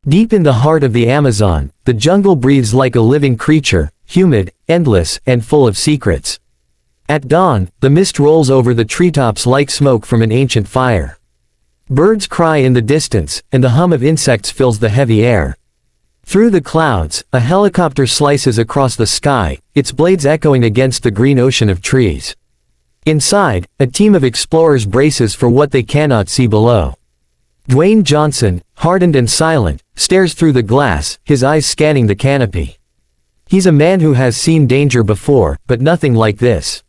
Deep in the heart of the Amazon, the jungle breathes like a living creature, humid, endless, and full of secrets. At dawn, the mist rolls over the treetops like smoke from an ancient fire. Birds cry in the distance, and the hum of insects fills the heavy air. Through the clouds, a helicopter slices across the sky, its blades echoing against the green ocean of trees. Inside, a team of explorers braces for what they cannot see below. Dwayne Johnson, hardened and silent, stares through the glass, his eyes scanning the canopy. He's a man who has seen danger before, but nothing like this.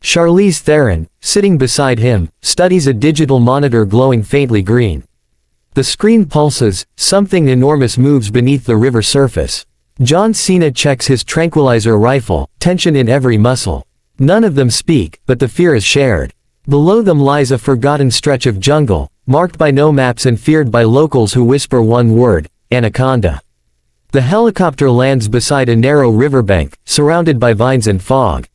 Charlize Theron, sitting beside him, studies a digital monitor glowing faintly green. The screen pulses, something enormous moves beneath the river surface. John Cena checks his tranquilizer rifle, tension in every muscle. None of them speak, but the fear is shared. Below them lies a forgotten stretch of jungle, marked by no maps and feared by locals who whisper one word, Anaconda. The helicopter lands beside a narrow riverbank, surrounded by vines and fog.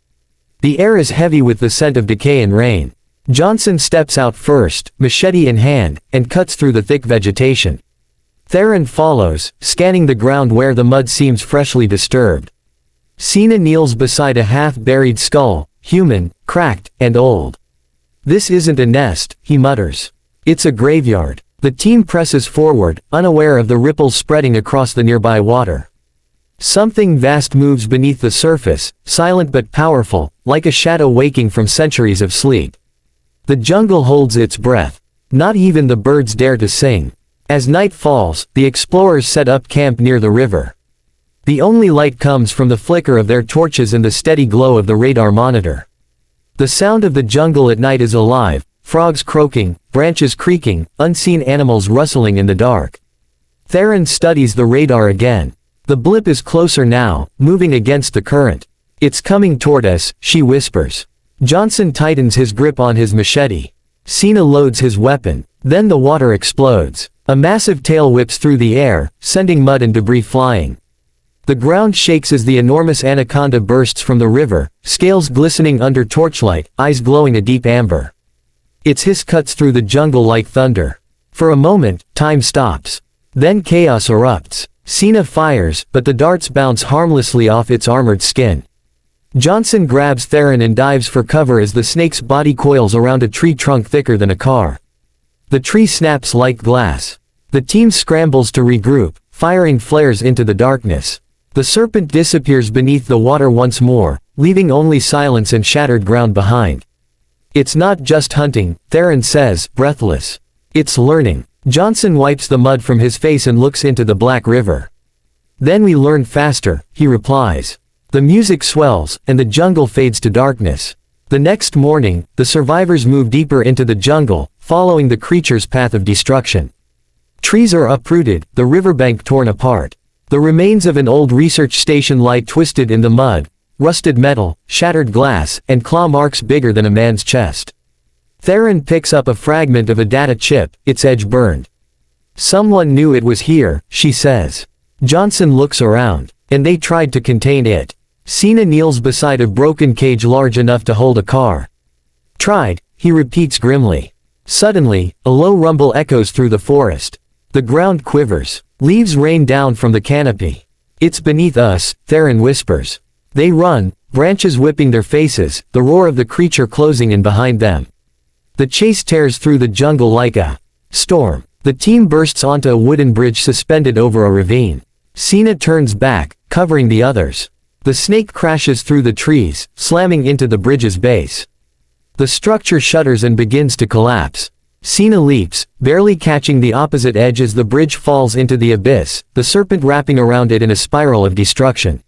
The air is heavy with the scent of decay and rain. Johnson steps out first, machete in hand, and cuts through the thick vegetation. Theron follows, scanning the ground where the mud seems freshly disturbed. Cena kneels beside a half-buried skull, human, cracked, and old. "This isn't a nest," he mutters. "It's a graveyard." The team presses forward, unaware of the ripples spreading across the nearby water. Something vast moves beneath the surface, silent but powerful, like a shadow waking from centuries of sleep. The jungle holds its breath. Not even the birds dare to sing. As night falls, the explorers set up camp near the river. The only light comes from the flicker of their torches and the steady glow of the radar monitor. The sound of the jungle at night is alive, frogs croaking, branches creaking, unseen animals rustling in the dark. Theron studies the radar again. The blip is closer now, moving against the current. "It's coming toward us," she whispers. Johnson tightens his grip on his machete. Cena loads his weapon. Then the water explodes. A massive tail whips through the air, sending mud and debris flying. The ground shakes as the enormous anaconda bursts from the river, scales glistening under torchlight, eyes glowing a deep amber. Its hiss cuts through the jungle like thunder. For a moment, time stops. Then chaos erupts. Cena fires, but the darts bounce harmlessly off its armored skin. Johnson grabs Theron and dives for cover as the snake's body coils around a tree trunk thicker than a car. The tree snaps like glass. The team scrambles to regroup, firing flares into the darkness. The serpent disappears beneath the water once more, leaving only silence and shattered ground behind. "It's not just hunting," Theron says, breathless. "It's learning." Johnson wipes the mud from his face and looks into the black river. "Then we learn faster," he replies. The music swells, and the jungle fades to darkness. The next morning, the survivors move deeper into the jungle, following the creature's path of destruction. Trees are uprooted, the riverbank torn apart. The remains of an old research station lie twisted in the mud, rusted metal, shattered glass, and claw marks bigger than a man's chest. Theron picks up a fragment of a data chip, its edge burned. "Someone knew it was here," she says. Johnson looks around. "And they tried to contain it." Cena kneels beside a broken cage large enough to hold a car. "Tried," he repeats grimly. Suddenly, a low rumble echoes through the forest. The ground quivers. Leaves rain down from the canopy. "It's beneath us," Theron whispers. They run, branches whipping their faces, the roar of the creature closing in behind them. The chase tears through the jungle like a storm. The team bursts onto a wooden bridge suspended over a ravine. Cena turns back, covering the others. The snake crashes through the trees, slamming into the bridge's base. The structure shudders and begins to collapse. Cena leaps, barely catching the opposite edge as the bridge falls into the abyss, the serpent wrapping around it in a spiral of destruction.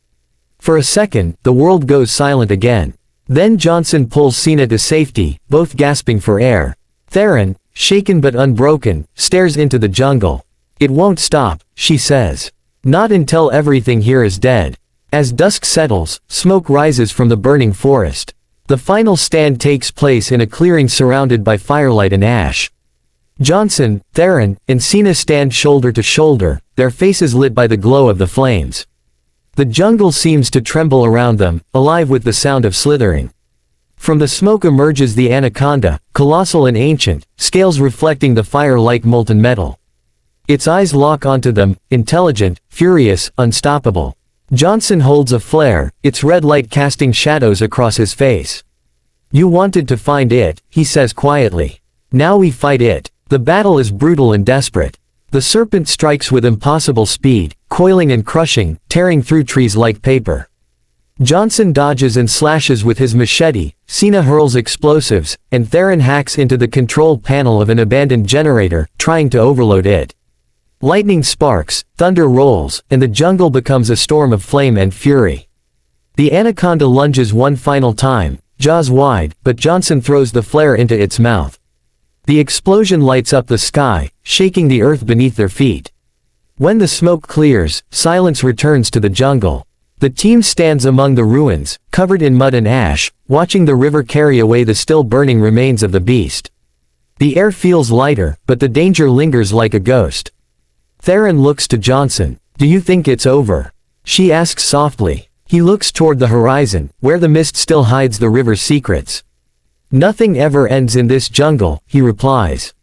For a second, the world goes silent again. Then Johnson pulls Cena to safety, both gasping for air. Theron, shaken but unbroken, stares into the jungle. "It won't stop," she says. "Not until everything here is dead." As dusk settles, smoke rises from the burning forest. The final stand takes place in a clearing surrounded by firelight and ash. Johnson, Theron, and Cena stand shoulder to shoulder, their faces lit by the glow of the flames. The jungle seems to tremble around them, alive with the sound of slithering. From the smoke emerges the anaconda, colossal and ancient, scales reflecting the fire like molten metal. Its eyes lock onto them, intelligent, furious, unstoppable. Johnson holds a flare, its red light casting shadows across his face. "You wanted to find it," he says quietly. "Now we fight it." The battle is brutal and desperate. The serpent strikes with impossible speed, coiling and crushing, tearing through trees like paper. Johnson dodges and slashes with his machete, Cena hurls explosives, and Theron hacks into the control panel of an abandoned generator, trying to overload it. Lightning sparks, thunder rolls, and the jungle becomes a storm of flame and fury. The anaconda lunges one final time, jaws wide, but Johnson throws the flare into its mouth. The explosion lights up the sky, shaking the earth beneath their feet. When the smoke clears, silence returns to the jungle. The team stands among the ruins, covered in mud and ash, watching the river carry away the still burning remains of the beast. The air feels lighter, but the danger lingers like a ghost. Theron looks to Johnson. "Do you think it's over?" she asks softly. He looks toward the horizon, where the mist still hides the river's secrets. "Nothing ever ends in this jungle," he replies.